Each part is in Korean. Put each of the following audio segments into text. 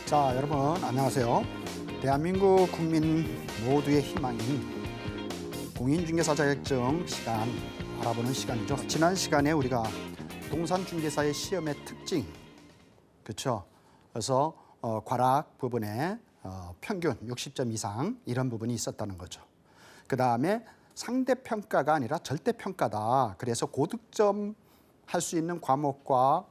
자, 여러분 안녕하세요. 대한민국 국민 모두의 희망인 공인중개사 자격증 시간 알아보는 시간이죠. 지난 시간에 우리가 부동산 중개사의 시험의 특징, 그렇죠? 그래서 과락 부분에 평균 60점 이상 이런 부분이 있었다는 거죠. 그 다음에 상대평가가 아니라 절대평가다. 그래서 고득점 할 수 있는 과목과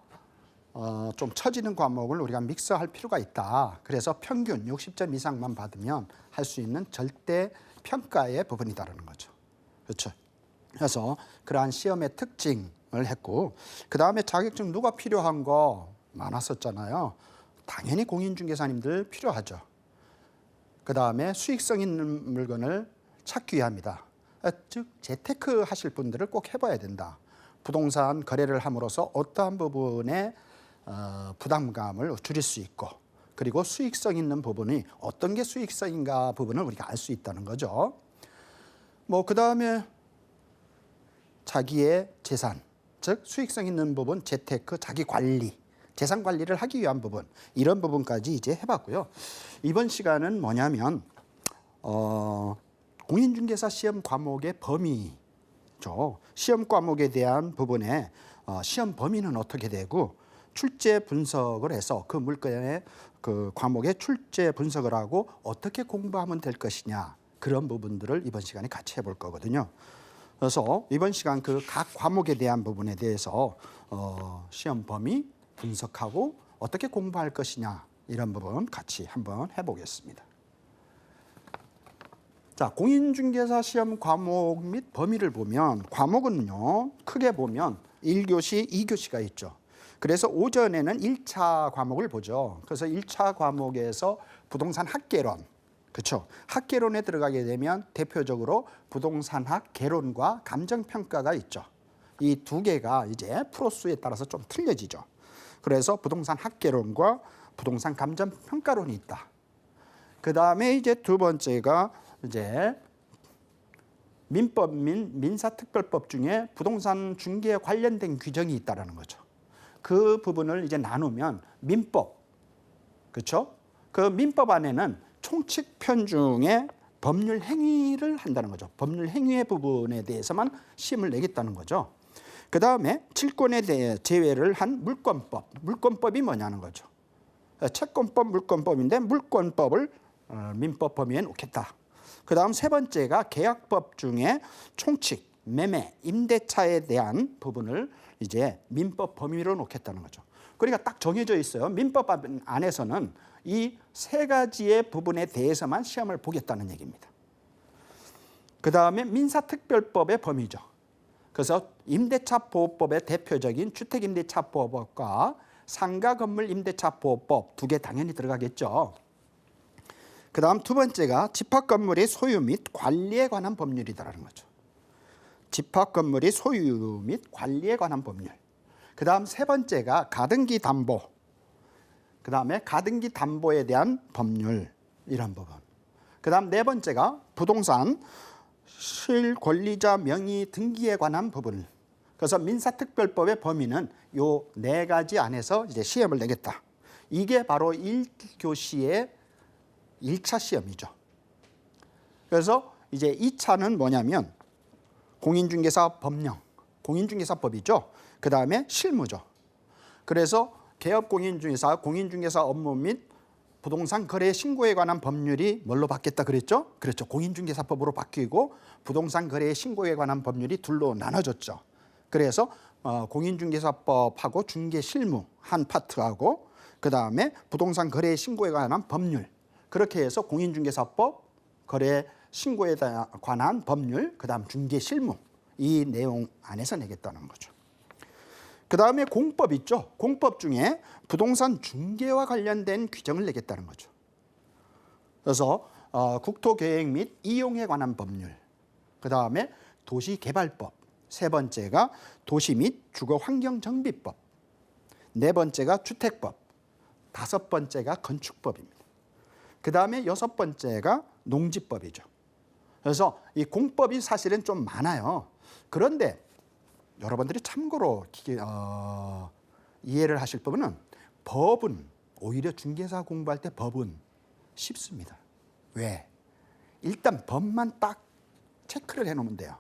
좀 처지는 과목을 우리가 믹스할 필요가 있다. 그래서 평균 60점 이상만 받으면 할 수 있는 절대 평가의 부분이다라는 거죠. 그렇죠. 그래서 그러한 시험의 특징을 했고, 그 다음에 자격증 누가 필요한 거 많았었잖아요. 당연히 공인중개사님들 필요하죠. 그 다음에 수익성 있는 물건을 찾기 위함이다. 즉 재테크 하실 분들을 꼭 해봐야 된다. 부동산 거래를 함으로써 어떠한 부분에 부담감을 줄일 수 있고, 그리고 수익성 있는 부분이 어떤 게 수익성인가 부분을 우리가 알 수 있다는 거죠. 그 다음에 자기의 재산, 즉 수익성 있는 부분, 재테크, 자기 관리, 재산 관리를 하기 위한 부분, 이런 부분까지 이제 해봤고요. 이번 시간은 뭐냐면 공인중개사 시험 과목의 범위죠. 시험 과목에 대한 부분에 시험 범위는 어떻게 되고, 출제 분석을 해서 그 물건의 그 과목의 출제 분석을 하고 어떻게 공부하면 될 것이냐, 그런 부분들을 이번 시간에 같이 해볼 거거든요. 그래서 이번 시간 그 각 과목에 대한 부분에 대해서 시험 범위 분석하고 어떻게 공부할 것이냐, 이런 부분 같이 한번 해보겠습니다. 자, 공인중개사 시험 과목 및 범위를 보면, 과목은요 크게 보면 1교시, 2교시가 있죠. 그래서 오전에는 1차 과목을 보죠. 그래서 1차 과목에서 부동산 학개론, 그렇죠? 학개론에 들어가게 되면 대표적으로 부동산학 개론과 감정평가가 있죠. 이 두 개가 이제 프로수에 따라서 좀 틀려지죠. 그래서 부동산 학개론과 부동산 감정평가론이 있다. 그 다음에 이제 두 번째가 이제 민법 및 민사특별법 중에 부동산 중개에 관련된 규정이 있다라는 거죠. 그 부분을 이제 나누면 민법, 그렇죠? 그 민법 안에는 총칙 편중의 법률 행위를 한다는 거죠. 법률 행위의 부분에 대해서만 시험을 내겠다는 거죠. 그 다음에 칠권에 대해 제외를 한 물권법, 물권법이 뭐냐는 거죠. 채권법, 물권법인데 물권법을 민법 범위에 놓겠다. 그 다음 세 번째가 계약법 중에 총칙, 매매, 임대차에 대한 부분을 이제 민법 범위로 놓겠다는 거죠. 그러니까 딱 정해져 있어요. 민법 안에서는 이 세 가지의 부분에 대해서만 시험을 보겠다는 얘기입니다. 그 다음에 민사특별법의 범위죠. 그래서 임대차보호법의 대표적인 주택임대차보호법과 상가건물임대차보호법 두 개 당연히 들어가겠죠. 그 다음 두 번째가 집합건물의 소유 및 관리에 관한 법률이다라는 거죠. 집합건물의 소유 및 관리에 관한 법률. 그 다음 세 번째가 가등기 담보. 그 다음에 가등기 담보에 대한 법률, 이런 부분. 그 다음 네 번째가 부동산 실권리자 명의 등기에 관한 부분. 그래서 민사특별법의 범위는 요 네 가지 안에서 이제 시험을 내겠다. 이게 바로 1교시의 1차 시험이죠. 그래서 이제 2차는 뭐냐면 공인중개사 법령, 공인중개사법이죠. 그 다음에 실무죠. 그래서 개업공인중개사, 공인중개사 업무 및 부동산 거래 신고에 관한 법률이 뭘로 바뀌었다 그랬죠? 그렇죠. 공인중개사법으로 바뀌고 부동산 거래 신고에 관한 법률이 둘로 나눠졌죠. 그래서 공인중개사법하고 중개실무 한 파트하고, 그 다음에 부동산 거래 신고에 관한 법률, 그렇게 해서 공인중개사법, 거래 신고에 관한 법률, 그 다음 중개실무, 이 내용 안에서 내겠다는 거죠. 그 다음에 공법 있죠. 공법 중에 부동산 중개와 관련된 규정을 내겠다는 거죠. 그래서 국토계획 및 이용에 관한 법률, 그 다음에 도시개발법, 세 번째가 도시 및 주거환경정비법, 네 번째가 주택법, 다섯 번째가 건축법입니다. 그 다음에 여섯 번째가 농지법이죠. 그래서 이 공법이 사실은 좀 많아요. 그런데 여러분들이 참고로 이해를 하실 부분은 법은 오히려 중개사 공부할 때 법은 쉽습니다. 왜? 일단 법만 딱 체크를 해놓으면 돼요.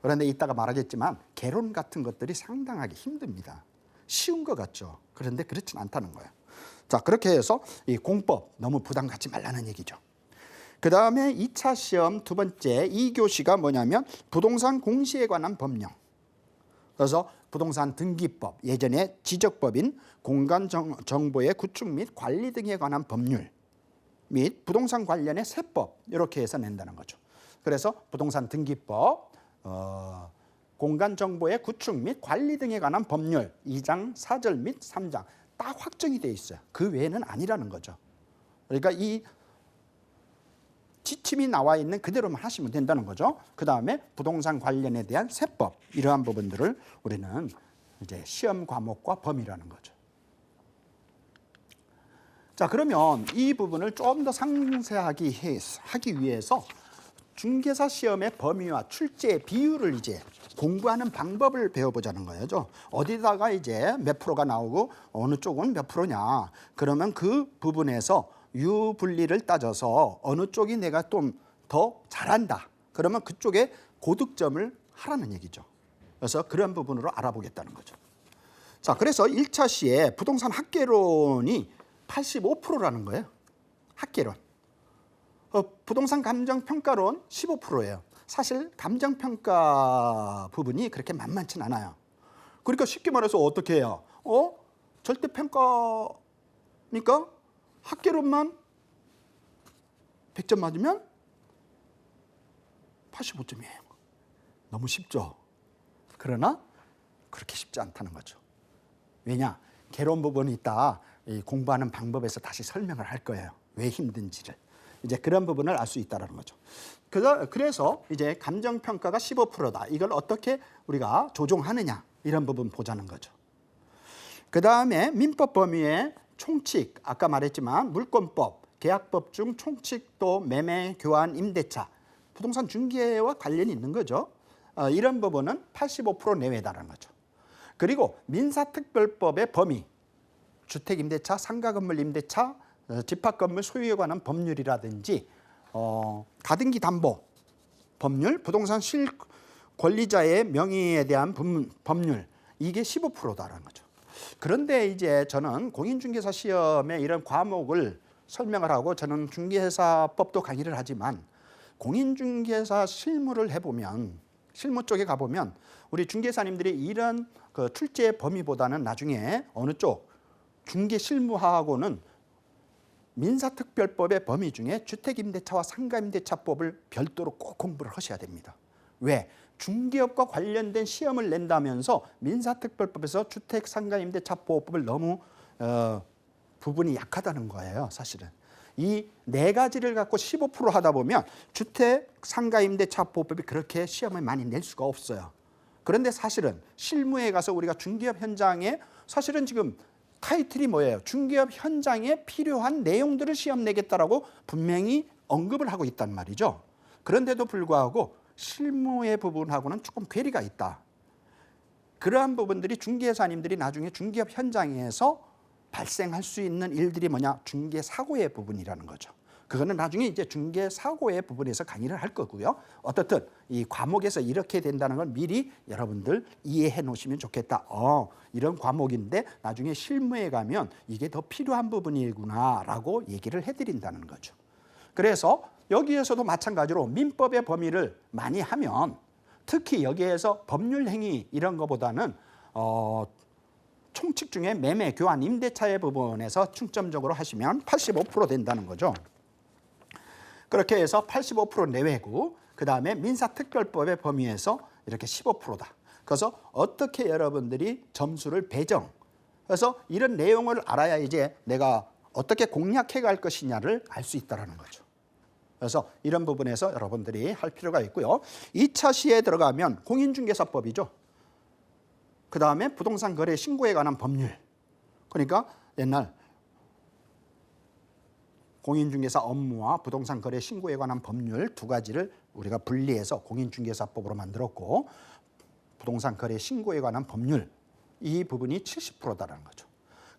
그런데 이따가 말하겠지만 개론 같은 것들이 상당하게 힘듭니다. 쉬운 것 같죠. 그런데 그렇진 않다는 거예요. 자, 그렇게 해서 이 공법 너무 부담 갖지 말라는 얘기죠. 그 다음에 2차 시험 두 번째 2교시가 뭐냐면 부동산 공시에 관한 법령. 그래서 부동산 등기법, 예전에 지적법인 공간정보의 구축 및 관리 등에 관한 법률 및 부동산 관련의 세법 이렇게 해서 낸다는 거죠. 그래서 부동산 등기법, 공간정보의 구축 및 관리 등에 관한 법률 2장 4절 및 3장 딱 확정이 돼 있어요. 그 외에는 아니라는 거죠. 그러니까 이 지침이 나와 있는 그대로만 하시면 된다는 거죠. 그 다음에 부동산 관련에 대한 세법 이러한 부분들을 우리는 이제 시험 과목과 범위라는 거죠. 자, 그러면 이 부분을 좀 더 상세하게 하기 위해서 중개사 시험의 범위와 출제의 비율을 이제 공부하는 방법을 배워보자는 거죠. 어디다가 이제 몇 프로가 나오고 어느 쪽은 몇 프로냐. 그러면 그 부분에서 유불리를 따져서 어느 쪽이 내가 좀 더 잘한다. 그러면 그쪽에 고득점을 하라는 얘기죠. 그래서 그런 부분으로 알아보겠다는 거죠. 자, 그래서 1차 시에 부동산 학계론이 85%라는 거예요. 학계론. 부동산 감정평가론 15%예요. 사실 감정평가 부분이 그렇게 만만치 않아요. 그러니까 쉽게 말해서 어떻게 해요? 절대평가니까 학계론만 100점 맞으면 85점이에요. 너무 쉽죠? 그러나 그렇게 쉽지 않다는 거죠. 왜냐? 개론 부분이 있다. 공부하는 방법에서 다시 설명을 할 거예요. 왜 힘든지를. 이제 그런 부분을 알 수 있다는 거죠. 그래서 이제 감정평가가 15%다. 이걸 어떻게 우리가 조정하느냐 이런 부분 보자는 거죠. 그 다음에 민법 범위의 총칙, 아까 말했지만 물권법, 계약법 중 총칙 또 매매, 교환, 임대차, 부동산 중개와 관련이 있는 거죠. 이런 부분은 85% 내외다라는 거죠. 그리고 민사특별법의 범위, 주택임대차, 상가건물 임대차, 집합건물 소유에 관한 법률이라든지 가등기 담보 법률, 부동산 실권리자의 명의에 대한 법률 이게 15%다라는 거죠. 그런데 이제 저는 공인중개사 시험에 이런 과목을 설명을 하고 저는 중개사법도 강의를 하지만 공인중개사 실무를 해보면 실무 쪽에 가보면 우리 중개사님들이 이런 그 출제 범위보다는 나중에 어느 쪽 중개 실무하고는 민사특별법의 범위 중에 주택임대차와 상가임대차법을 별도로 꼭 공부를 하셔야 됩니다. 왜? 중개업과 관련된 시험을 낸다면서 민사특별법에서 주택, 상가임대차보호법을 너무 부분이 약하다는 거예요. 사실은. 이 네 가지를 갖고 15% 하다 보면 주택, 상가임대차보호법이 그렇게 시험을 많이 낼 수가 없어요. 그런데 사실은 실무에 가서 우리가 중개업 현장에 사실은 지금 타이틀이 뭐예요? 중개업 현장에 필요한 내용들을 시험 내겠다라고 분명히 언급을 하고 있단 말이죠. 그런데도 불구하고 실무의 부분하고는 조금 괴리가 있다. 그러한 부분들이 중개사님들이 나중에 중개업 현장에서 발생할 수 있는 일들이 뭐냐? 중개사고의 부분이라는 거죠. 그거는 나중에 이제 중개사고의 부분에서 강의를 할 거고요. 어떻든 이 과목에서 이렇게 된다는 걸 미리 여러분들 이해해 놓으시면 좋겠다. 이런 과목인데 나중에 실무에 가면 이게 더 필요한 부분이구나라고 얘기를 해드린다는 거죠. 그래서 여기에서도 마찬가지로 민법의 범위를 많이 하면 특히 여기에서 법률행위 이런 거보다는 총칙 중에 매매, 교환, 임대차의 부분에서 중점적으로 하시면 85% 된다는 거죠. 그렇게 해서 85% 내외고 그 다음에 민사특별법의 범위에서 이렇게 15%다. 그래서 어떻게 여러분들이 점수를 배정, 그래서 이런 내용을 알아야 이제 내가 어떻게 공략해 갈 것이냐를 알 수 있다는 거죠. 그래서 이런 부분에서 여러분들이 할 필요가 있고요. 2차 시에 들어가면 공인중개사법이죠. 그 다음에 부동산 거래 신고에 관한 법률. 그러니까 옛날 공인중개사 업무와 부동산 거래 신고에 관한 법률 두 가지를 우리가 분리해서 공인중개사법으로 만들었고 부동산 거래 신고에 관한 법률 이 부분이 70%다라는 거죠.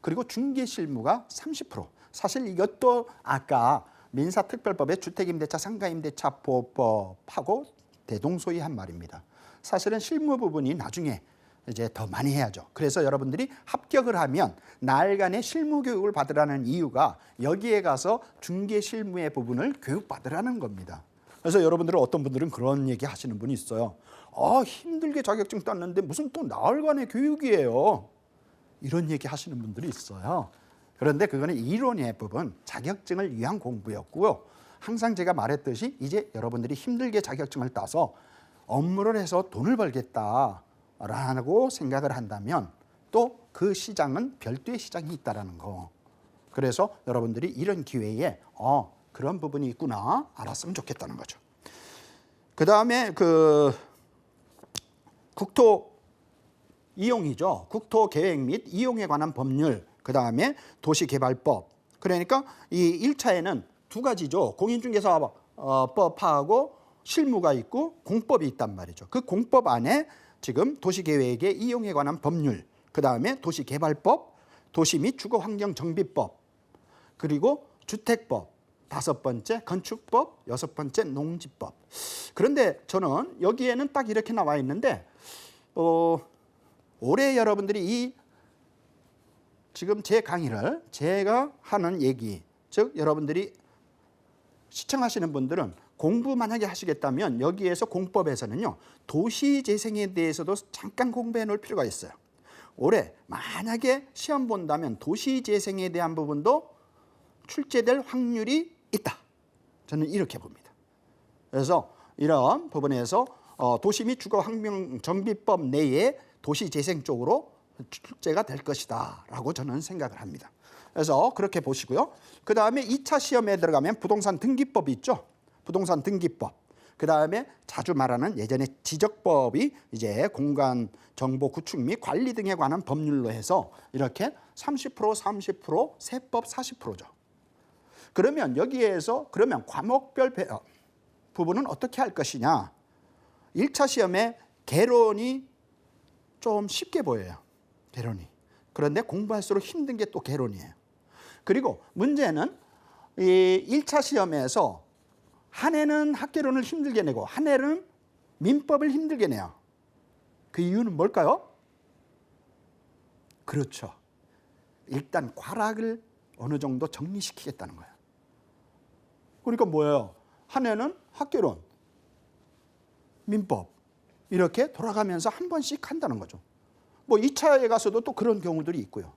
그리고 중개실무가 30%. 사실 이것도 아까 민사특별법의 주택임대차 상가임대차 보호법하고 대동소이한 말입니다. 사실은 실무 부분이 나중에 이제 더 많이 해야죠. 그래서 여러분들이 합격을 하면 나흘간의 실무 교육을 받으라는 이유가 여기에 가서 중개 실무의 부분을 교육받으라는 겁니다. 그래서 여러분들은 어떤 분들은 그런 얘기 하시는 분이 있어요. 힘들게 자격증 땄는데 무슨 또 나흘간의 교육이에요. 이런 얘기 하시는 분들이 있어요. 그런데 그거는 이론의 부분, 자격증을 위한 공부였고요. 항상 제가 말했듯이 이제 여러분들이 힘들게 자격증을 따서 업무를 해서 돈을 벌겠다라고 생각을 한다면 또 그 시장은 별도의 시장이 있다라는 거. 그래서 여러분들이 이런 기회에 그런 부분이 있구나 알았으면 좋겠다는 거죠. 그 다음에 그 국토 이용이죠. 국토 계획 및 이용에 관한 법률. 그 다음에 도시개발법. 그러니까 이 1차에는 두 가지죠. 공인중개사법하고 실무가 있고 공법이 있단 말이죠. 그 공법 안에 지금 도시계획의 이용에 관한 법률, 그 다음에 도시개발법, 도시 및 주거환경정비법, 그리고 주택법, 5번째 건축법, 6번째 농지법. 그런데 저는 여기에는 딱 이렇게 나와 있는데 올해 여러분들이 이 지금 제 강의를 제가 하는 얘기, 즉 여러분들이 시청하시는 분들은 공부 만약에 하시겠다면 여기에서 공법에서는요 도시재생에 대해서도 잠깐 공부해 놓을 필요가 있어요. 올해 만약에 시험 본다면 도시재생에 대한 부분도 출제될 확률이 있다. 저는 이렇게 봅니다. 그래서 이런 부분에서 도시 및 주거환경정비법 내에 도시재생 쪽으로 출제가 될 것이다 라고 저는 생각을 합니다. 그래서 그렇게 보시고요. 그 다음에 2차 시험에 들어가면 부동산 등기법이 있죠. 부동산 등기법. 그 다음에 자주 말하는 예전에 지적법이 이제 공간 정보 구축 및 관리 등에 관한 법률로 해서 이렇게 30%, 30%, 세법 40%죠. 그러면 여기에서 그러면 과목별 부분은 어떻게 할 것이냐. 1차 시험에 개론이 좀 쉽게 보여요. 개론이. 그런데 공부할수록 힘든 게 또 개론이에요. 그리고 문제는 이 1차 시험에서 한 해는 학개론을 힘들게 내고 한 해는 민법을 힘들게 내요. 그 이유는 뭘까요? 그렇죠. 일단 과락을 어느 정도 정리시키겠다는 거예요. 그러니까 뭐예요? 한 해는 학개론, 민법 이렇게 돌아가면서 한 번씩 한다는 거죠. 뭐 2차에 가서도 또 그런 경우들이 있고요.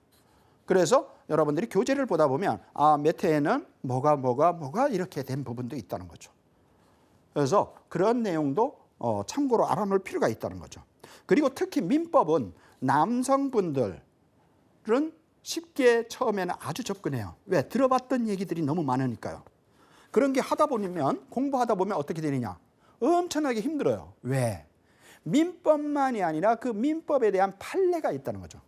그래서 여러분들이 교재를 보다 보면 몇 회에는 뭐가 이렇게 된 부분도 있다는 거죠. 그래서 그런 내용도 참고로 알아놓을 필요가 있다는 거죠. 그리고 특히 민법은 남성분들은 쉽게 처음에는 아주 접근해요. 왜? 들어봤던 얘기들이 너무 많으니까요. 그런 게 하다 보면 공부하다 보면 어떻게 되느냐? 엄청나게 힘들어요. 왜? 민법만이 아니라 그 민법에 대한 판례가 있다는 거죠.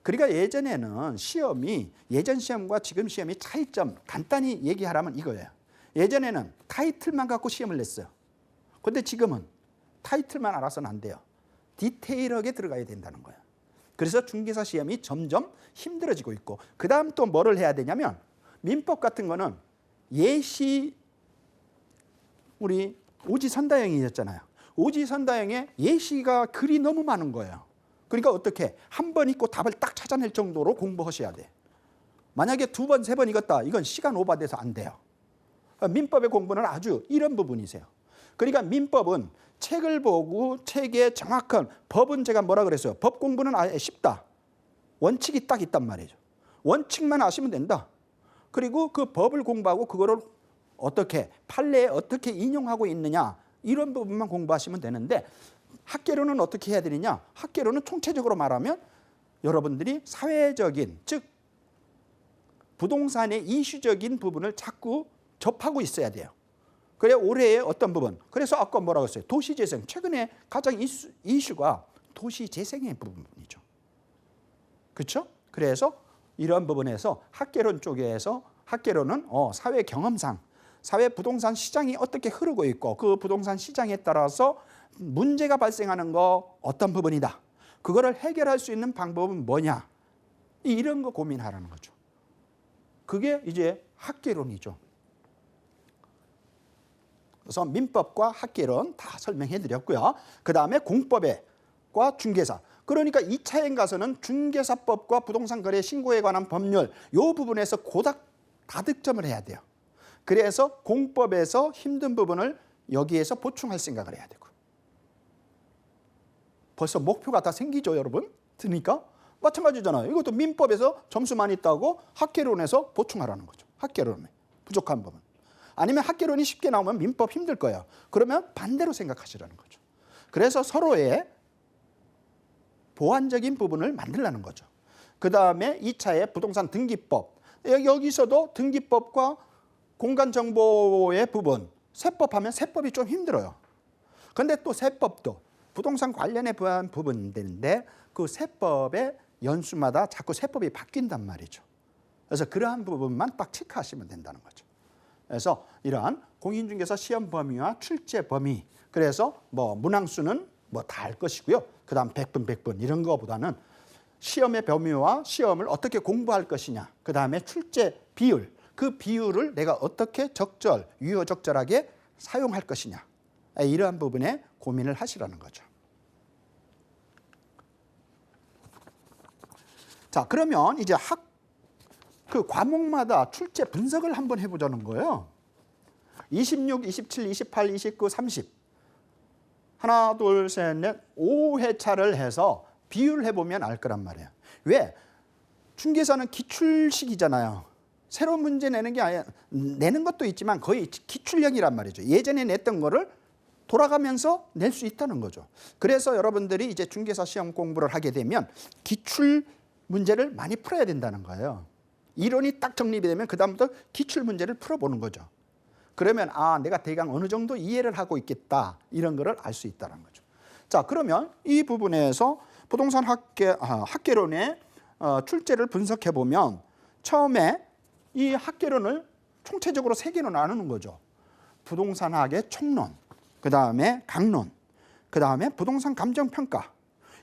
그러니까 예전에는 시험이 예전 시험과 지금 시험이 차이점 간단히 얘기하라면 이거예요. 예전에는 타이틀만 갖고 시험을 냈어요. 그런데 지금은 타이틀만 알아서는 안 돼요. 디테일하게 들어가야 된다는 거예요. 그래서 중개사 시험이 점점 힘들어지고 있고 그 다음 또 뭐를 해야 되냐면 민법 같은 거는 예시 우리 오지선다형이었잖아요. 오지선다형에 예시가 글이 너무 많은 거예요. 그러니까 어떻게 한 번 읽고 답을 딱 찾아낼 정도로 공부하셔야 돼. 만약에 2번, 3번 읽었다. 이건 시간 오버돼서 안 돼요. 민법의 공부는 아주 이런 부분이세요. 그러니까 민법은 책을 보고 책의 정확한 법은 제가 뭐라 그랬어요? 법 공부는 아예 쉽다. 원칙이 딱 있단 말이죠. 원칙만 아시면 된다. 그리고 그 법을 공부하고 그거를 어떻게 판례에 어떻게 인용하고 있느냐 이런 부분만 공부하시면 되는데 학개론은 어떻게 해야 되느냐? 학개론은 총체적으로 말하면 여러분들이 사회적인 즉 부동산의 이슈적인 부분을 자꾸 접하고 있어야 돼요. 그래 올해의 어떤 부분. 그래서 아까 뭐라고 했어요? 도시재생. 최근에 가장 이슈가 도시재생의 부분이죠. 그렇죠? 그래서 이런 부분에서 학개론 쪽에서 학개론은 사회 경험상 사회 부동산 시장이 어떻게 흐르고 있고 그 부동산 시장에 따라서 문제가 발생하는 거 어떤 부분이다. 그거를 해결할 수 있는 방법은 뭐냐. 이런 거 고민하라는 거죠. 그게 이제 학계론이죠. 그래서 민법과 학계론 다 설명해 드렸고요. 그 다음에 공법과 중개사. 그러니까 2차행 가서는 중개사법과 부동산 거래 신고에 관한 법률 이 부분에서 고작 다득점을 해야 돼요. 그래서 공법에서 힘든 부분을 여기에서 보충할 생각을 해야 되고. 벌써 목표가 다 생기죠, 여러분? 드니까 마찬가지잖아요. 이것도 민법에서 점수 많이 따고 학계론에서 보충하라는 거죠. 학계론에 부족한 부분. 아니면 학계론이 쉽게 나오면 민법 힘들 거예요. 그러면 반대로 생각하시라는 거죠. 그래서 서로의 보완적인 부분을 만들라는 거죠. 그 다음에 2차에 부동산 등기법. 여기서도 등기법과 공간정보의 부분, 세법하면 세법이 좀 힘들어요. 근데 또 세법도 부동산 관련에 대한 부분인데 그 세법의 연수마다 자꾸 세법이 바뀐단 말이죠. 그래서 그러한 부분만 딱 체크하시면 된다는 거죠. 그래서 이러한 공인중개사 시험 범위와 출제 범위, 그래서 뭐 문항수는 뭐 다 알 것이고요. 그 다음 100분 100분 이런 거보다는 시험의 범위와 시험을 어떻게 공부할 것이냐, 그 다음에 출제 비율, 그 비율을 내가 어떻게 적절, 유효적절하게 사용할 것이냐, 이러한 부분에 고민을 하시라는 거죠. 자, 그러면 이제 그 과목마다 출제 분석을 한번 해보자는 거예요. 26, 27, 28, 29, 30 하나, 둘, 셋, 넷 5회차를 해서 비율을 해보면 알 거란 말이에요. 왜? 중개사는 기출식이잖아요. 새로운 문제 내는 게 아니라 내는 것도 있지만 거의 기출형이란 말이죠. 예전에 냈던 거를 돌아가면서 낼 수 있다는 거죠. 그래서 여러분들이 이제 중개사 시험 공부를 하게 되면 기출 문제를 많이 풀어야 된다는 거예요. 이론이 딱 정립이 되면 그다음부터 기출 문제를 풀어보는 거죠. 그러면 내가 대강 어느 정도 이해를 하고 있겠다, 이런 거를 알 수 있다는 거죠. 자, 그러면 이 부분에서 부동산 학계론의 출제를 분석해 보면 처음에 이 학계론을 총체적으로 3개로 나누는 거죠. 부동산학의 총론, 그 다음에 강론, 그 다음에 부동산 감정평가.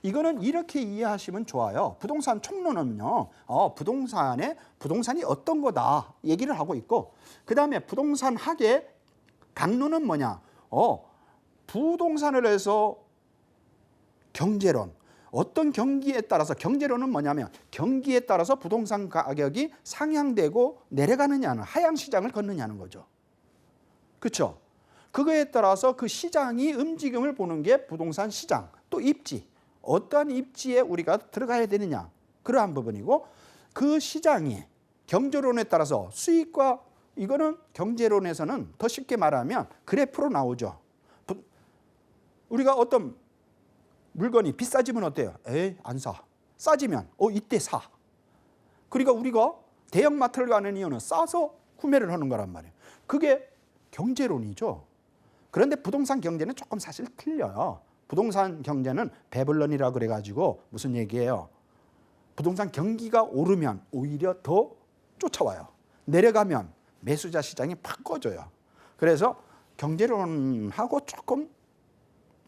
이거는 이렇게 이해하시면 좋아요. 부동산 총론은요, 부동산이 어떤 거다 얘기를 하고 있고, 그 다음에 부동산학의 강론은 뭐냐? 부동산을 해서 경제론, 어떤 경기에 따라서, 경제론은 뭐냐면 경기에 따라서 부동산 가격이 상향되고 내려가느냐는, 하향 시장을 걷느냐는 거죠. 그렇죠? 그거에 따라서 그 시장이 움직임을 보는 게 부동산 시장, 또 입지. 어떠한 입지에 우리가 들어가야 되느냐, 그러한 부분이고, 그 시장이 경제론에 따라서 수익과, 이거는 경제론에서는 더 쉽게 말하면 그래프로 나오죠. 우리가 어떤 물건이 비싸지면 어때요? 안 사. 싸지면 이때 사. 그러니까 우리가 대형마트를 가는 이유는 싸서 구매를 하는 거란 말이에요. 그게 경제론이죠. 그런데 부동산 경제는 조금 사실 틀려요. 부동산 경제는 배블런이라고 그래가지고 무슨 얘기예요? 부동산 경기가 오르면 오히려 더 쫓아와요. 내려가면 매수자 시장이 팍 꺼져요. 그래서 경제론하고 조금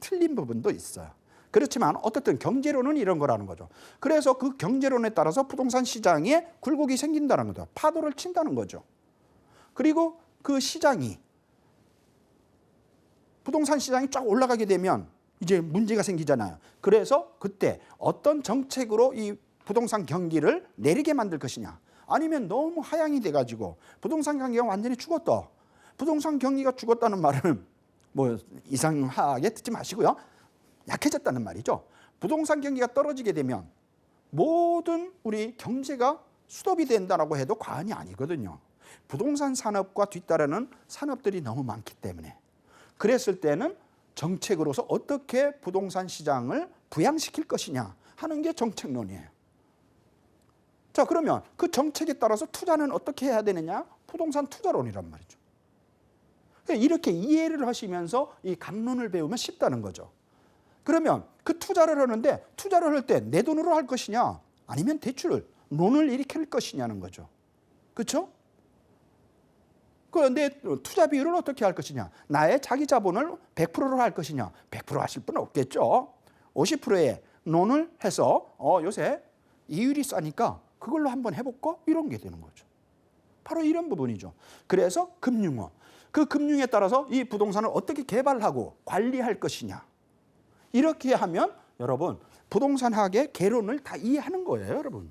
틀린 부분도 있어요. 그렇지만 어떻든 경제론은 이런 거라는 거죠. 그래서 그 경제론에 따라서 부동산 시장에 굴곡이 생긴다는 거죠. 파도를 친다는 거죠. 그리고 그 시장이, 부동산 시장이 쫙 올라가게 되면 이제 문제가 생기잖아요. 그래서 그때 어떤 정책으로 이 부동산 경기를 내리게 만들 것이냐, 아니면 너무 하향이 돼가지고 부동산 경기가 완전히 죽었다. 부동산 경기가 죽었다는 말은 뭐 이상하게 듣지 마시고요. 약해졌다는 말이죠. 부동산 경기가 떨어지게 되면 모든 우리 경제가 스톱이 된다고 해도 과언이 아니거든요. 부동산 산업과 뒤따르는 산업들이 너무 많기 때문에. 그랬을 때는 정책으로서 어떻게 부동산 시장을 부양시킬 것이냐 하는 게 정책론이에요. 자, 그러면 그 정책에 따라서 투자는 어떻게 해야 되느냐? 부동산 투자론이란 말이죠. 이렇게 이해를 하시면서 이 강론을 배우면 쉽다는 거죠. 그러면 그 투자를 하는데, 투자를 할 때 내 돈으로 할 것이냐, 아니면 대출을, 론을 일으킬 것이냐는 거죠. 그렇죠? 그런데 투자 비율을 어떻게 할 것이냐, 나의 자기 자본을 100%로 할 것이냐, 100% 하실 분은 없겠죠. 50%의 론을 해서 요새 이율이 싸니까 그걸로 한번 해볼까? 이런 게 되는 거죠. 바로 이런 부분이죠. 그래서 금융원. 그 금융에 따라서 이 부동산을 어떻게 개발하고 관리할 것이냐. 이렇게 하면 여러분 부동산학의 개론을 다 이해하는 거예요, 여러분.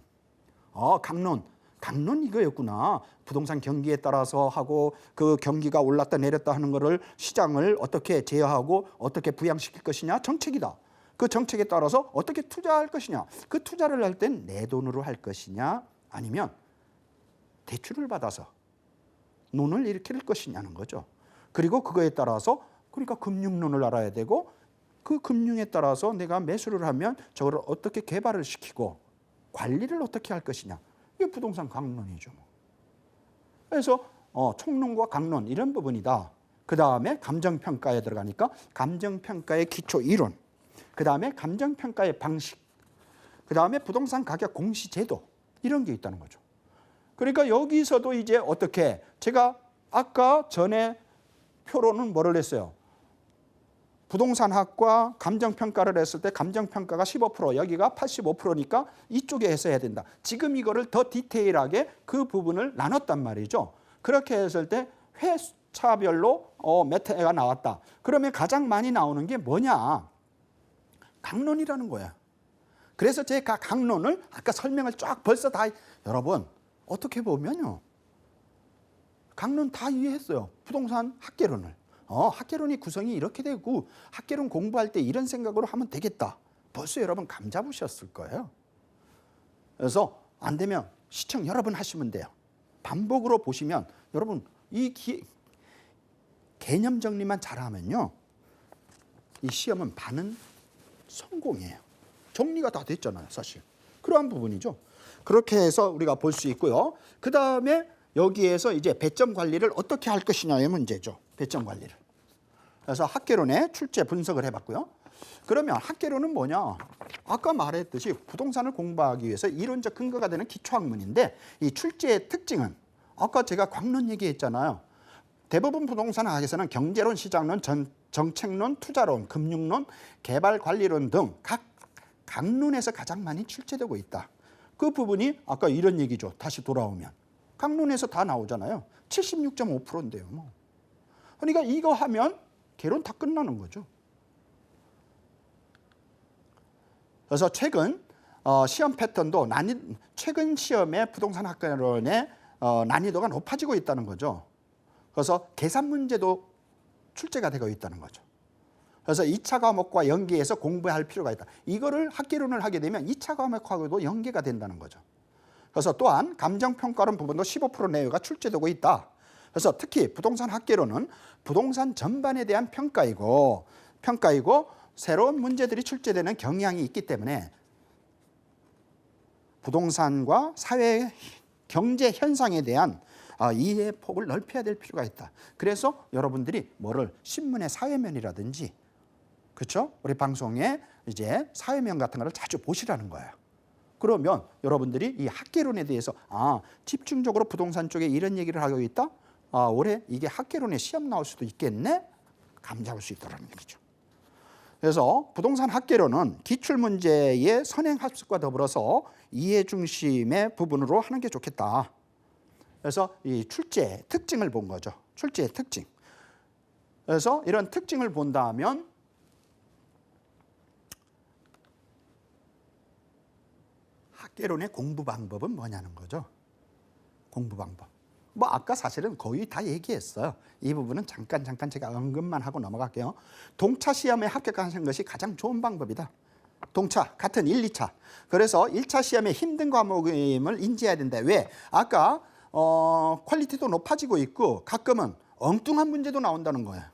강론 이거였구나. 부동산 경기에 따라서 하고 그 경기가 올랐다 내렸다 하는 거를 시장을 어떻게 제어하고 어떻게 부양시킬 것이냐 정책이다. 그 정책에 따라서 어떻게 투자할 것이냐. 그 투자를 할 땐 내 돈으로 할 것이냐 아니면 대출을 받아서 논을 일으킬 것이냐는 거죠. 그리고 그거에 따라서 그러니까 금융론을 알아야 되고 그 금융에 따라서 내가 매수를 하면 저걸 어떻게 개발을 시키고 관리를 어떻게 할 것이냐. 이게 부동산 강론이죠. 그래서 총론과 강론 이런 부분이다. 그 다음에 감정평가에 들어가니까 감정평가의 기초 이론, 그 다음에 감정평가의 방식, 그 다음에 부동산 가격 공시제도 이런 게 있다는 거죠. 그러니까 여기서도 이제 어떻게 제가 아까 전에 표로는 뭐를 했어요? 부동산학과 감정평가를 했을 때 감정평가가 15%, 여기가 85%니까 이쪽에 해서 해야 된다. 지금 이거를 더 디테일하게 그 부분을 나눴단 말이죠. 그렇게 했을 때 회차별로 몇 회가 나왔다. 그러면 가장 많이 나오는 게 뭐냐? 강론이라는 거야. 그래서 제가 강론을 아까 설명을 쫙 벌써 다 여러분 어떻게 보면요. 강론 다 이해했어요. 부동산 학개론을. 학개론이 구성이 이렇게 되고 학개론 공부할 때 이런 생각으로 하면 되겠다. 벌써 여러분 감 잡으셨을 거예요. 그래서 안 되면 시청 여러 번 하시면 돼요. 반복으로 보시면 여러분 이 개념 정리만 잘하면요. 이 시험은 반은 성공이에요. 정리가 다 됐잖아요, 사실. 그러한 부분이죠. 그렇게 해서 우리가 볼 수 있고요. 그 다음에 여기에서 이제 배점 관리를 어떻게 할 것이냐의 문제죠. 배점 관리를. 그래서 학개론의 출제 분석을 해봤고요. 그러면 학개론은 뭐냐? 아까 말했듯이 부동산을 공부하기 위해서 이론적 근거가 되는 기초학문인데 이 출제의 특징은 아까 제가 광론 얘기했잖아요. 대부분 부동산학에서는 경제론, 시장론, 정책론, 투자론, 금융론, 개발관리론 등 각 강론에서 가장 많이 출제되고 있다. 그 부분이 아까 이런 얘기죠. 다시 돌아오면. 강론에서 다 나오잖아요. 76.5%인데요. 뭐. 그러니까 이거 하면 개론 다 끝나는 거죠. 그래서 최근 시험 패턴도 최근 시험의 부동산 학개론의 난이도가 높아지고 있다는 거죠. 그래서 계산 문제도 출제가 되고 있다는 거죠. 그래서 2차 과목과 연계해서 공부할 필요가 있다. 이거를 학개론을 하게 되면 2차 과목하고도 연계가 된다는 거죠. 그래서 또한 감정평가론 부분도 15% 내외가 출제되고 있다. 그래서 특히 부동산 학개론은 부동산 전반에 대한 평가이고 새로운 문제들이 출제되는 경향이 있기 때문에 부동산과 사회 경제 현상에 대한 이해의 폭을 넓혀야 될 필요가 있다. 그래서 여러분들이 뭐를 신문의 사회면이라든지 그렇죠? 우리 방송에 이제 사회면 같은 거를 자주 보시라는 거예요. 그러면 여러분들이 이 학개론에 대해서 집중적으로 부동산 쪽에 이런 얘기를 하고 있다. 올해 이게 학개론에 시험 나올 수도 있겠네. 감 잡을 수 있다는 얘기죠. 그래서 부동산 학개론은 기출문제의 선행학습과 더불어서 이해 중심의 부분으로 하는 게 좋겠다. 그래서 이 출제 특징을 본 거죠. 출제의 특징. 그래서 이런 특징을 본다면 학개론의 공부 방법은 뭐냐는 거죠. 공부 방법. 뭐 아까 사실은 거의 다 얘기했어요. 이 부분은 잠깐 제가 언급만 하고 넘어갈게요. 동차 시험에 합격하는 것이 가장 좋은 방법이다. 동차 같은 1, 2차. 그래서 1차 시험에 힘든 과목임을 인지해야 된다. 왜? 아까 퀄리티도 높아지고 있고 가끔은 엉뚱한 문제도 나온다는 거예요.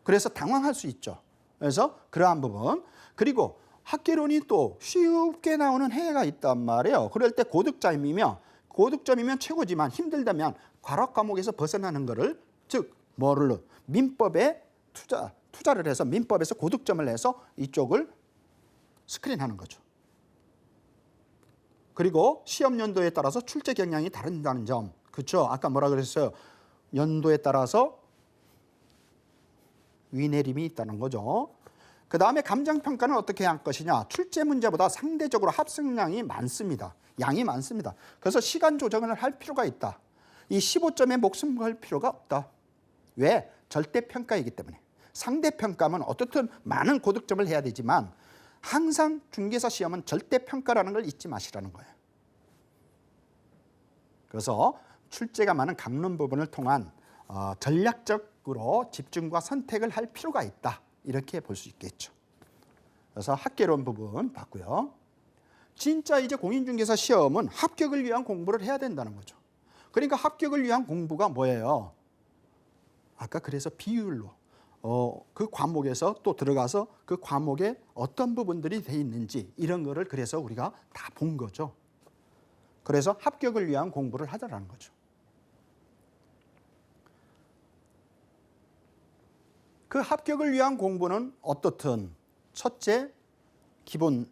그래서 당황할 수 있죠. 그래서 그러한 부분. 그리고 학개론이 또 쉽게 나오는 해가 있단 말이에요. 그럴 때 고득점이면 최고지만 힘들다면 과락 과목에서 벗어나는 거를 즉 뭐를 민법에 투자를 해서 민법에서 고득점을 내서 이쪽을 스크린하는 거죠. 그리고 시험 연도에 따라서 출제 경향이 다른다는 점. 그렇죠? 아까 뭐라 그랬어요? 연도에 따라서 위내림이 있다는 거죠. 그 다음에 감정평가는 어떻게 할 것이냐. 출제 문제보다 상대적으로 합승량이 많습니다. 양이 많습니다. 그래서 시간 조정을 할 필요가 있다. 이 15점에 목숨 걸 필요가 없다. 왜? 절대평가이기 때문에. 상대평가면 어떻든 많은 고득점을 해야 되지만 항상 중개사 시험은 절대평가라는 걸 잊지 마시라는 거예요. 그래서 출제가 많은 감론 부분을 통한 전략적으로 집중과 선택을 할 필요가 있다. 이렇게 볼 수 있겠죠. 그래서 학계론 부분 봤고요. 진짜 이제 공인중개사 시험은 합격을 위한 공부를 해야 된다는 거죠. 그러니까 합격을 위한 공부가 뭐예요? 아까 그래서 비율로 그 과목에서 또 들어가서 그 과목에 어떤 부분들이 돼 있는지 이런 거를 그래서 우리가 다 본 거죠. 그래서 합격을 위한 공부를 하자라는 거죠. 그 합격을 위한 공부는 어떻든 첫째, 기본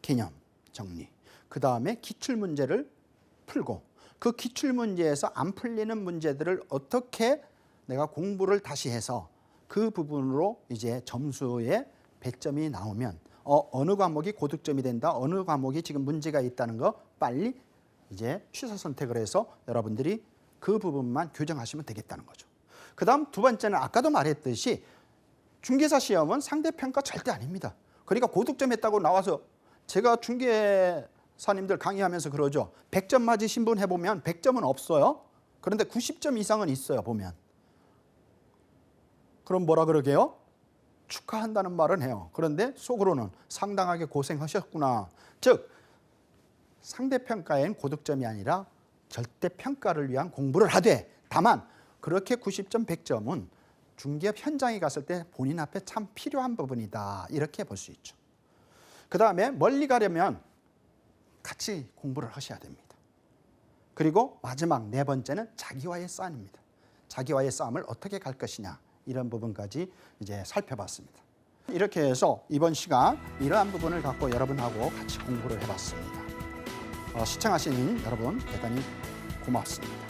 개념 정리. 그 다음에 기출문제를 풀고 그 기출문제에서 안 풀리는 문제들을 어떻게 내가 공부를 다시 해서 그 부분으로 이제 점수에 100점이 나오면 어느 과목이 고득점이 된다. 어느 과목이 지금 문제가 있다는 거 빨리 이제 취사 선택을 해서 여러분들이 그 부분만 교정하시면 되겠다는 거죠. 그 다음 두 번째는 아까도 말했듯이 중개사 시험은 상대평가 절대 아닙니다. 그러니까 고득점 했다고 나와서 제가 중개사님들 강의하면서 그러죠. 100점 맞으신 분 해보면 100점은 없어요. 그런데 90점 이상은 있어요. 보면. 그럼 뭐라 그러게요? 축하한다는 말은 해요. 그런데 속으로는 상당하게 고생하셨구나. 즉 상대평가엔 고득점이 아니라 절대평가를 위한 공부를 하되 다만 그렇게 90점, 100점은 중개업 현장에 갔을 때 본인 앞에 참 필요한 부분이다. 이렇게 볼 수 있죠. 그 다음에 멀리 가려면 같이 공부를 하셔야 됩니다. 그리고 마지막 네 번째는 자기와의 싸움입니다. 자기와의 싸움을 어떻게 갈 것이냐. 이런 부분까지 이제 살펴봤습니다. 이렇게 해서 이번 시간 이러한 부분을 갖고 여러분하고 같이 공부를 해봤습니다. 시청하신 여러분 대단히 고맙습니다.